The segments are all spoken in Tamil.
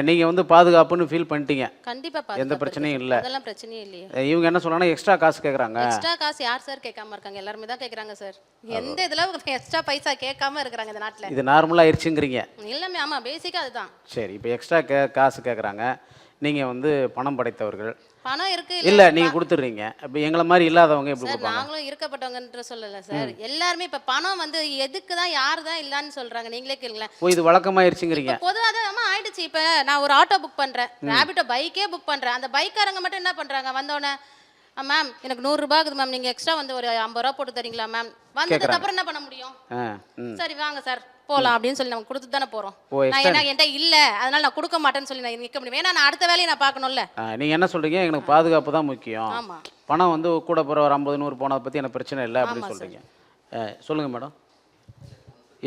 நீங்கள் வந்து பாதுகாப்புன்னு ஃபீல் பண்ணிட்டீங்க. கண்டிப்பா எந்த பாதுகாப்பு பிரச்சனையும் இருக்கு இல்லை. சார். அதெல்லாம் பிரச்சனையே இல்லையே. இவங்க என்ன சொல்கிறாங்கன்னா எக்ஸ்ட்ரா காசு கேட்குறாங்க. எக்ஸ்ட்ரா காசு யார் சார் கேட்காம இருக்காங்க? எல்லாருமே தான் கேட்குறாங்க சார். எந்த இதுல எக்ஸ்ட்ரா பைசா கேட்காம இருக்கிறாங்க இந்த நாட்டுல? இது நார்மலாக ஆயிடுச்சுங்கிறீங்க. எல்லாமே ஆமா, பேசிக்கா அதுதான். சரி, இப்போ எக்ஸ்ட்ரா காசு கேட்குறாங்க. நீங்கள் வந்து பணம் படைத்தவர்கள். பணம் இருக்கு இல்லை நீங்கள் கொடுத்துட்றீங்க. இப்போ எங்களை மாதிரி இல்லாதவங்க எப்படி சார். கொடுப்பாங்க? நாங்களும் இருக்கப்பட்டவங்கன்ற சொல்லல சார். எல்லாருமே இப்ப பணம் வந்து எதுக்கு தான் யார் தான் இல்லன்னு சொல்றாங்க, நீங்களே கேளுங்களேன். ஓ, இது வழக்கமாயிருச்சுங்கிறீங்க. பொதுவாக தான் ஆமா ஆயிடுச்சு. இப்ப நான் ஒரு ஆட்டோ புக் பண்றேன், ரேபிட்டோ பைக்கே புக் பண்றேன். அந்த பைக்காரங்க மட்டும் என்ன பண்றாங்க, வந்தோடனே மேம் எனக்கு 100 ரூபாய் இருக்குது மேம், நீங்க எக்ஸ்ட்ரா வந்து ஒரு 50 ரூபா போட்டு தரீங்களா மேம்? வந்ததுக்கு அப்புறம் என்ன பண்ண முடியும்? சரி வாங்க சார் போலாம் அப்படின்னு சொல்லி நம்ம கொடுத்து தானே போறோம். நான் என்ன என்கிட்ட இல்ல அதனால நான் கொடுக்க மாட்டேன்னு சொல்லி நான் நிக்க முடியும். ஏன்னா நான் அடுத்த வேலையை நான் பார்க்கணும்ல. நீங்கள் என்ன சொல்கிறீங்க, எனக்கு பாதுகாப்பு தான் முக்கியம். ஆமா. பணம் வந்து கூட போகிற ஒரு 50 100 போனதை பற்றி எனக்கு பிரச்சனை இல்லை அப்படின்னு ஆமா சொல்கிறீங்க. சொல்லுங்கள் மேடம்,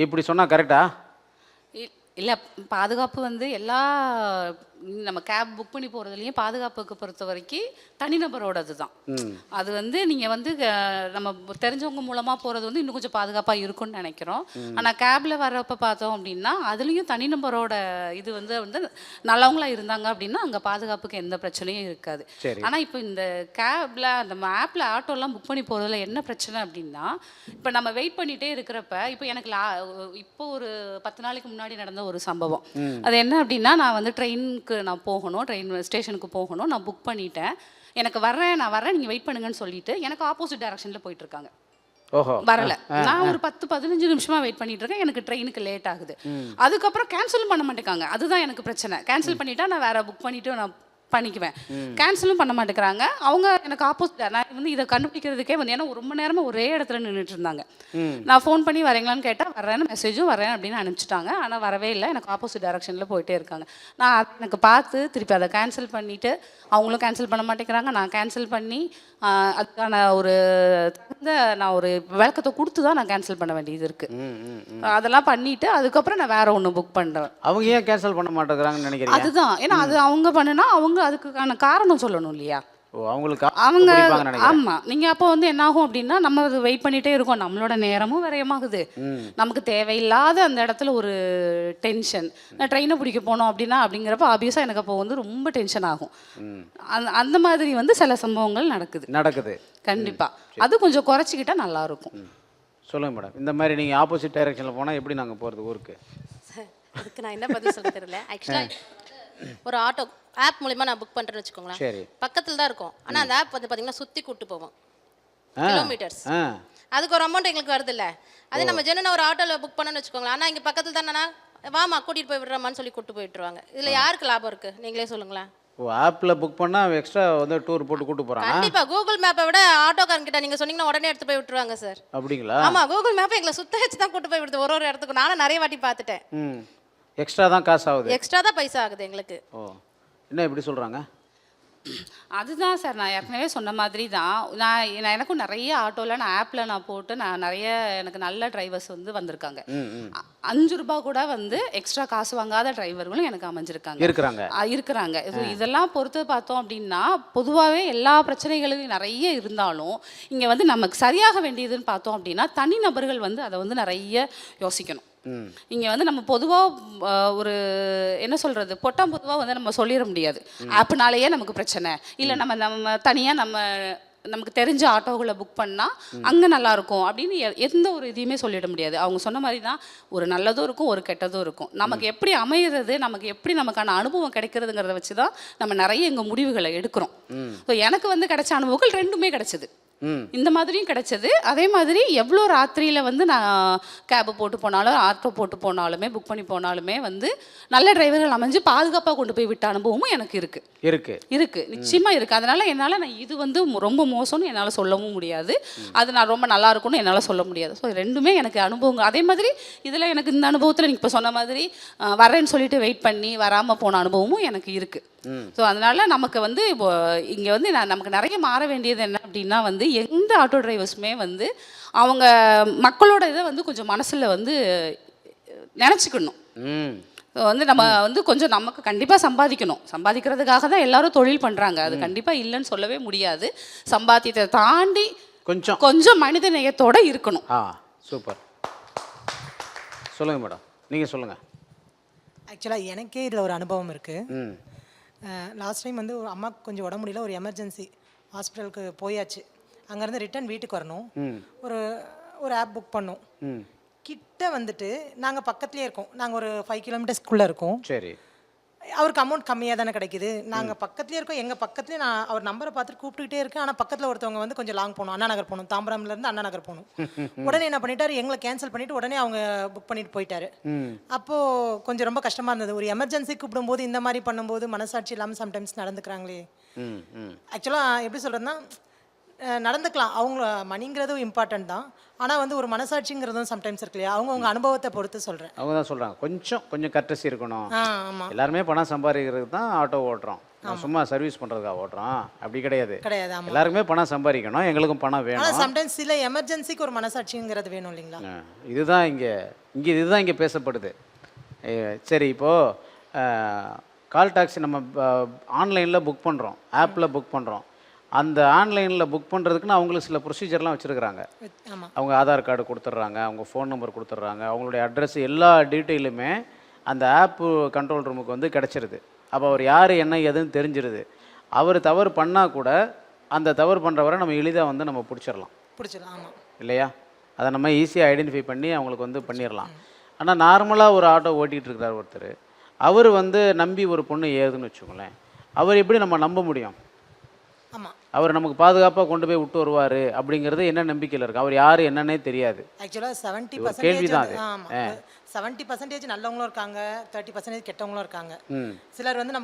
இப்படி சொன்னால் கரெக்டா? இல்லை, பாதுகாப்பு வந்து எல்லா நம்ம கேப் புக் பண்ணி போகிறதுலையும் பாதுகாப்புக்கு பொறுத்த வரைக்கும் தனிநபரோடது தான். அது வந்து நீங்கள் வந்து நம்ம தெரிஞ்சவங்க மூலமாக போகிறது வந்து இன்னும் கொஞ்சம் பாதுகாப்பாக இருக்கும்னு நினைக்கிறோம். ஆனால் கேபில் வர்றப்ப பார்த்தோம் அப்படின்னா அதுலேயும் தனிநபரோட இது வந்து நல்லவங்களா இருந்தாங்க அப்படின்னா அங்கே பாதுகாப்புக்கு எந்த பிரச்சனையும் இருக்காது. ஆனால் இப்போ இந்த கேபில் நம்ம ஆப்பில் ஆட்டோலாம் புக் பண்ணி போகிறதுல என்ன பிரச்சனை அப்படின்னா, இப்போ நம்ம வெயிட் பண்ணிகிட்டே இருக்கிறப்ப இப்போ எனக்கு இப்போ ஒரு 10 நாளைக்கு முன்னாடி நடந்த ஒரு சம்பவம். அது என்ன அப்படின்னா, நான் வந்து ட்ரெயினுக்கு நான் போகணும், ட்ரெயின் ஸ்டேஷனுக்கு போகணும், நான் புக் பண்ணிட்டேன். எனக்கு நான் வரேன் நீங்கள் வெயிட் பண்ணுங்கன்னு சொல்லிட்டு எனக்கு ஆப்போசிட் டைரக்ஷனில் போயிட்டு இருக்காங்க. வரல. நான் ஒரு 10-15 நிமிஷமா வெயிட் பண்ணிட்டு இருக்கேன். எனக்கு ட்ரெயினுக்கு லேட் ஆகுது. அதுக்கப்புறம் கேன்சலும் பண்ண மாட்டேங்காங்க. அதுதான் எனக்கு பிரச்சனை. கேன்சல் பண்ணிட்டா நான் வேற புக் பண்ணிட்டு நான் பண்ணிக்குவேன். கேன்சலும் பண்ண மாட்டேங்கிறாங்க. அவங்க எனக்கு ஆப்போசிட். நான் வந்து இதை கண்டுபிடிக்கிறதுக்கே வந்து ஏன்னா ரொம்ப நேரமாக ஒரே இடத்துல நின்றுட்டு இருந்தாங்க. நான் ஃபோன் பண்ணி வரீங்களான்னு கேட்டால் வரேன்னு மெசேஜும் வரேன் அப்படின்னு அனுப்பிச்சிட்டாங்க. ஆனால் வரவே இல்லை. எனக்கு ஆப்போசிட் டைரக்ஷனில் போயிட்டே இருக்காங்க. நான் எனக்கு பார்த்து திருப்பி அதை கேன்சல் பண்ணிவிட்டு அவங்களும் கேன்சல் பண்ண மாட்டேங்கிறாங்க. நான் கேன்சல் பண்ணி அதுக்கான ஒரு நான் ஒரு விளக்கத்தை கொடுத்து தான் நான் கேன்சல் பண்ண வேண்டியது இருக்குது. அதெல்லாம் பண்ணிவிட்டு அதுக்கப்புறம் நான் வேற ஒன்று புக் பண்ணுறேன். அவங்க ஏன் கேன்சல் பண்ண மாட்டேங்கிறாங்கன்னு நினைக்கிறேன். அதுதான், ஏன்னா அது அவங்க பண்ணுனா அவங்க அதுக்கான காரணம் சொல்லணும் இல்லையா? அவங்க ஆமா. நீங்க அப்போ வந்து என்ன ஆகும் அப்படின்னா, நம்ம அது வெயிட் பண்ணிட்டே இருக்கோம், நம்மளோட நேரமும் விரயமாகுது, நமக்கு தேவையில்லாத அந்த இடத்துல ஒரு டென்ஷன். நான் ட்ரெயினை பிடிக்க போனோம் அப்படின்னா அப்படிங்கிறப்ப ஆப்வியஸா எனக்கு அப்போ வந்து ரொம்ப டென்ஷன் ஆகும். அந்த மாதிரி வந்து சில சம்பவங்கள் நடக்குது. கண்டிப்பா அது கொஞ்சம் குறைச்சிக்கிட்டா நல்லா இருக்கும். சொல்லுங்க மேடம், இந்த மாதிரி நீங்க ஆப்போசிட் டைரக்ஷன்ல போனா எப்படி நாங்க போறது ஊருக்கு? அதுக்கு நான் என்ன பதில் சொல்ல தெரியல. ஆக்சுவலா ஒரு ஆட்டோ ஆப் மூலமா நான் புக் பண்றேன்னு வச்சுக்கோங்களேன். பக்கத்துல தான் இருக்கும். ஆனா அந்த ஆப் வந்து பாத்தீங்கன்னா சுத்தி கூட்டு போவோம் கிலோமீட்டர்ஸ். அதுக்கு ஒரு அமௌண்ட் எங்களுக்கு வருது இல்ல. அதே நம்ம ஜெனுனா ஒரு ஆட்டோல புக் பண்ணணும்னு வச்சுக்கோங்களேன். ஆனா இங்க பக்கத்துல தானே வாமா கூட்டிட்டு போய் விடுறமான்னு சொல்லி கூட்டு போயிட்டுருவாங்க. இதுல யாருக்கு லாபம் இருக்கு நீங்களே சொல்லுங்களேன். ஆப்ல புக் பண்ணா எக்ஸ்ட்ரா வந்து டூர் போட்டு கூட்டு போறாங்க. கண்டிப்பா கூகுள் மேப்பை விட ஆட்டோக்காரங்க கிட்ட நீங்க சொன்னீங்கன்னா உடனே எடுத்து போய் விட்டுருவாங்க சார். அப்படிங்களா? ஆமா, கூகுள் மேப்பை எங்களை சுத்த வச்சு தான் கூட்டு போய் விடுது ஒரு இடத்துக்கு. நானும் நிறைய வாட்டி பார்த்துட்டேன். எக்ஸ்ட்ரா தான் காசு ஆகுது. எக்ஸ்ட்ரா தான் பைசா ஆகுது எங்களுக்கு. என்ன இப்படி சொல்கிறாங்க? அதுதான் சார், நான் ஏற்கனவே சொன்ன மாதிரி தான். நான் எனக்கும் நிறைய ஆட்டோவில் நான் ஆப்பில் நான் போட்டு நான் நிறைய எனக்கு நல்ல டிரைவர்ஸ் வந்து வந்திருக்காங்க. 5 ரூபாய் கூட வந்து எக்ஸ்ட்ரா காசு வாங்காத டிரைவர்களும் எனக்கு இருக்கிறாங்க. இதெல்லாம் பொறுத்து பார்த்தோம் அப்படின்னா பொதுவாகவே எல்லா பிரச்சனைகளும் நிறைய இருந்தாலும் இங்கே வந்து நமக்கு சரியாக வேண்டியதுன்னு பார்த்தோம் அப்படின்னா தனிநபர்கள் வந்து அதை வந்து நிறைய யோசிக்கணும். இங்கே வந்து நம்ம பொதுவாக ஒரு என்ன சொல்கிறது, பொதுவாக வந்து நம்ம சொல்லிட முடியாது ஆப்னாலேயே நமக்கு பிரச்சனை இல்லை, நம்ம தனியாக நமக்கு தெரிஞ்ச ஆட்டோகளை புக் பண்ணால் அங்கே நல்லாயிருக்கும் அப்படின்னு எந்த ஒரு இதையுமே சொல்லிட முடியாது. அவங்க சொன்ன மாதிரி தான் ஒரு நல்லதும் இருக்கும் ஒரு கெட்டதும் இருக்கும். நமக்கு எப்படி அமையிறது, நமக்கு எப்படி நமக்கான அனுபவம் கிடைக்கிறதுங்கிறத வச்சு தான் நம்ம நிறைய எங்கள் முடிவுகளை எடுக்கிறோம். ஸோ எனக்கு வந்து கிடைச்ச அனுபவங்கள் ரெண்டுமே கிடைச்சது. இந்த மாதிரியும் கிடைச்சது. அதே மாதிரி எவ்வளோ ராத்திரியில் வந்து நான் கேபு போட்டு போனாலும் ஆட்டோ போட்டு போனாலுமே புக் பண்ணி போனாலுமே வந்து நல்ல டிரைவர்கள் அமைஞ்சு பாதுகாப்பாக கொண்டு போய் விட்ட அனுபவமும் எனக்கு இருக்கு நிச்சயமாக இருக்குது. அதனால் என்னால் நான் இது வந்து ரொம்ப மோசம்னு என்னால் சொல்லவும் முடியாது, அது நான் ரொம்ப நல்லா இருக்கும்னு என்னால் சொல்ல முடியாது. ஸோ ரெண்டுமே எனக்கு அனுபவங்கள். அதே மாதிரி இதில் எனக்கு இந்த அனுபவத்தில் நீங்கள் இப்போ சொன்ன மாதிரி வரேன்னு சொல்லிட்டு வெயிட் பண்ணி வராமல் போன அனுபவமும் எனக்கு இருக்குது. ஸோ அதனால் நமக்கு வந்து இப்போ இங்கே வந்து நமக்கு நிறைய மாற வேண்டியது என்ன அப்படின்னா வந்து எந்த ஆட்டோ டிரைவர்ஸுமே வந்து அவங்க மக்களோட இதை வந்து கொஞ்சம் மனசில் வந்து நினச்சிக்கணும். வந்து நம்ம வந்து கொஞ்சம் நமக்கு கண்டிப்பாக சம்பாதிக்கிறதுக்காக தான் எல்லாரும் தொழில் பண்ணுறாங்க, அது கண்டிப்பாக இல்லைன்னு சொல்லவே முடியாது. சம்பாத்தியத்தை தாண்டி கொஞ்சம் மனித நேயத்தோடு இருக்கணும். சூப்பர். சொல்லுங்கள் மேடம், நீங்கள் சொல்லுங்கள். ஆக்சுவலாக எனக்கே இதில் ஒரு அனுபவம் இருக்குது. ம் லாஸ்ட் டைம் வந்து ஒரு அம்மாவுக்கு கொஞ்சம் உடம்பு முடியல, ஒரு எமர்ஜென்சி ஹாஸ்பிட்டலுக்கு போயாச்சு. அங்கேருந்து ரிட்டர்ன் வீட்டுக்கு வரணும். ஒரு ஒரு ஆப் புக் பண்ணோம். ம் கிட்ட வந்துட்டு நாங்கள் பக்கத்துலேயே இருக்கோம், நாங்கள் ஒரு 5 கிலோமீட்டர்ஸ்க்குள்ளே இருக்கோம். சரி அவருக்கு அமௌண்ட் கம்மியாக தானே கிடைக்குது. நாங்கள் பக்கத்துலேயே இருக்கோம், எங்கள் பக்கத்துலேயே நான் அவர் நம்பரை பார்த்துட்டு கூப்பிட்டுக்கிட்டே இருக்கேன். ஆனால் பக்கத்தில் ஒருத்தவங்க வந்து கொஞ்சம் லாங் போகணும், அண்ணா நகர் போகணும், தாம்பரம்லேருந்து அண்ணா நகர் போகணும். உடனே என்ன பண்ணிட்டாரு, எங்களை கேன்சல் பண்ணிவிட்டு உடனே அவங்க புக் பண்ணிட்டு போயிட்டாரு. அப்போது கொஞ்சம் ரொம்ப கஷ்டமாக இருந்தது. ஒரு எமர்ஜென்சி கூப்பிடும்போது இந்த மாதிரி பண்ணும்போது மனசாட்சி இல்லாமல் சம்டைம்ஸ் நடந்துக்கிறாங்களே. ம் ம் ஆக்சுவலாக எப்படி சொல்கிறதுனா, நடந்துக்கலாம், அவங்க மணிங்கிறதும் இம்பார்ட்டன்ட் தான். ஆனால் வந்து ஒரு மனசாட்சிங்கிறதும் சம்டைம்ஸ் இருக்கு இல்லையா, அவங்கவுங்க அனுபவத்தை பொறுத்து சொல்கிறேன். அவங்க தான் சொல்கிறாங்க கொஞ்சம் கர்ட்டசி இருக்கணும். ஆமாம், எல்லாருமே பணம் சம்பாதிக்கிறதுக்கு தான் ஆட்டோ ஓட்டுறோம், சும்மா சர்வீஸ் பண்ணுறதுக்காக ஓட்டுறோம் அப்படி கிடையாது. கிடையாது. ஆமாம், எல்லாருக்குமே பணம் சம்பாதிக்கணும், எங்களுக்கும் பணம் வேணும். ஆனால் சம்டைம்ஸ் சில எமர்ஜென்சிக்கு ஒரு மனசாட்சிங்கிறது வேணும் இல்லைங்களா. இதுதான் இதுதான் இங்கே பேசப்படுது. சரி, இப்போது கால் டாக்ஸி நம்ம ஆன்லைனில் புக் பண்ணுறோம், ஆப்பில் புக் பண்ணுறோம். அந்த ஆன்லைனில் புக் பண்ணுறதுக்குன்னு அவங்களுக்கு சில ப்ரொசீஜர்லாம் வச்சுருக்குறாங்க. ஆமாம், அவங்க ஆதார் கார்டு கொடுத்துட்றாங்க, அவங்க ஃபோன் நம்பர் கொடுத்துட்றாங்க, அவங்களுடைய அட்ரஸ் எல்லா டீட்டெயிலுமே அந்த ஆப்பு கண்ட்ரோல் ரூமுக்கு வந்து கிடச்சிருது. அப்போ அவர் யார் என்ன ஏதுன்னு தெரிஞ்சிருது. அவர் தவறு பண்ணால் கூட அந்த தவறு பண்ணுறவரை நம்ம எளிதாக வந்து நம்ம பிடிச்சிடலாம். ஆமாம் இல்லையா? அதை நம்ம ஈஸியாக ஐடென்டிஃபை பண்ணி அவங்களுக்கு வந்து பண்ணிடலாம். ஆனால் நார்மலாக ஒரு ஆட்டோ ஓட்டிகிட்டு இருக்கிறார் ஒருத்தர், அவர் வந்து நம்பி ஒரு பொண்ணு ஏதுன்னு வச்சுக்கோங்களேன், அவர் எப்படி நம்ம நம்ப முடியும்? ஆமாம், அவர் நமக்கு பாதுகாப்பாக கொண்டு போய் விட்டு வருவார் அப்படிங்கிறது என்ன நம்பிக்கையில் இருக்குது? அவர் யார் என்னன்னே தெரியாது. ஆக்சுவலாக கேள்விதான் அது. 70% நல்லவங்களும் இருக்காங்க, 30% கெட்டவங்களும் இருக்காங்க. சிலர் வந்து நம்ம